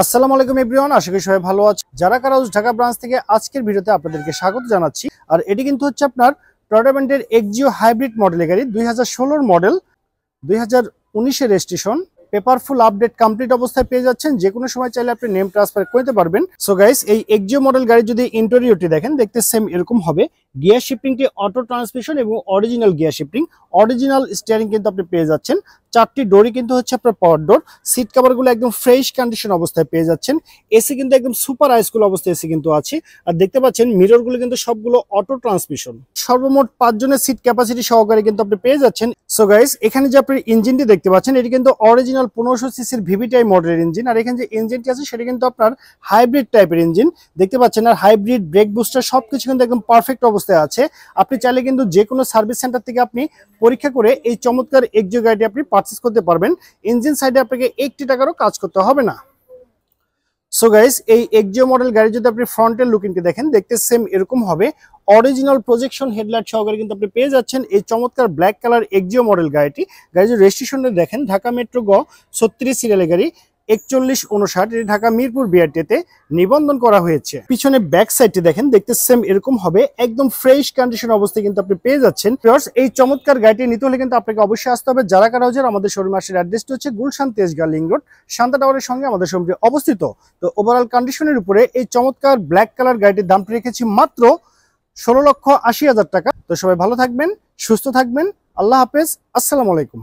আসসালামু আলাইকুম এভরিওয়ান, আশা করি সবাই ভালো আছে। যারা কার হাউস ঢাকা ব্রাঞ্চ থেকে আজকের ভিডিওতে আপনাদেরকে স্বাগত জানাচ্ছি। আর এটি কিন্তু হচ্ছে আপনার টয়োটা ব্র্যান্ডের এক্সিও হাইব্রিড মডেলের গাড়ি, 2016 মডেল, 2019 এর রেজিস্ট্রেশন। পেপারফুল আপডেট কমপ্লিট অবস্থায় পেয়ে যাচ্ছেন। যে কোনো সময় চাইলে আপনি নেম ট্রান্সফার করতে পারবেন। সো গাইস, এই এক্সিও মডেল গাড়ি যদি ইন্টেরিয়রটি দেখেন, দেখতে সেম এরকম হবে। গিয়ার শিফটিংটি অটো ট্রান্সমিশন এবং original gear shifting, original steering কিন্তু আপনি পেয়ে যাচ্ছেন। চারটি ডোরই কিন্তু হচ্ছে আপনার পাওয়ার ডোর। সিট কভারগুলো একদম ফ্রেশ কন্ডিশন অবস্থায় পেয়ে যাচ্ছেন। এসি কিন্তু একদম সুপার হাইস্কুল অবস্থায় এসি কিন্তু আছে। আর দেখতে পাচ্ছেন মিররগুলো কিন্তু সবগুলো অটো ট্রান্সমিশন। সর্বমোট 5 জনের সিট ক্যাপাসিটি সহকারে কিন্তু আপনি পেয়ে যাচ্ছেন। সো গাইস, এখানে যে আপনি ইঞ্জিনটি দেখতে পাচ্ছেন, এটি কিন্তু অরিজিনাল 1500 সিসির ভিভিটিআই মডেলের ইঞ্জিন। আর এখানে যে ইঞ্জিনটি আছে সেটা কিন্তু আপনার হাইব্রিড টাইপের ইঞ্জিন দেখতে পাচ্ছেন। আর হাইব্রিড, ব্রেক বুস্টার সবকিছু কিন্তু একদম পারফেক্ট অবস্থায় আছে। আপনি চাইলে কিন্তু যে কোনো সার্ভিস সেন্টার থেকে আপনি পরীক্ষা করে এই চমৎকার এক্সিও গাড়িটি আপনি পারচেজ করতে পারবেন। ইঞ্জিন সাইডে আপনাকে 1 টাকারও কাজ করতে হবে না। সো গাইস, এই এক্সিও মডেল গাড়ি যদি আপনি ফ্রন্টের লুকিংটি দেখেন, দেখতে সেম এরকম হবে। অরিজিনাল প্রজেকশন হেডলাইট সহকারে কিন্তু আপনি পেয়ে যাচ্ছেন এই চমৎকার ব্ল্যাক কালার এক্সিও মডেল গাড়িটি। গাড়ির রেজিস্ট্রেশনটা দেখেন, ঢাকা মেট্রো গ 36 সিরিয়ালের গাড়ি, 4159, এটি ঢাকা মিরপুর বিআরটিতে নিবন্ধন করা হয়েছে। পিছনে ব্যাক সাইডটি দেখেন, দেখতে সেম এরকম হবে। একদম ফ্রেশ কন্ডিশন অবস্থায় কিন্তু আপনি পেয়ে যাচ্ছেন। এই চমৎকার গাড়িটি নিতে হলে কিন্তু আপনাকে অবশ্যই আসতে হবে যারা কার হাউজের। আমাদের শোরুম আসলে অ্যাড্রেসটি হচ্ছে গুলশান তেজগাঁ লিংক রোড, শান্তা টাওয়ারের সঙ্গে আমাদের শোরুমটি অবস্থিত। তো ওভারঅল কন্ডিশনের উপরে এই চমৎকার ব্ল্যাক কালার গাড়িটির দামটি রেখেছি মাত্র 16,80,000 টাকা। তো সবাই ভালো থাকবেন, সুস্থ থাকবেন। আল্লাহ হাফেজ, আসসালামু আলাইকুম।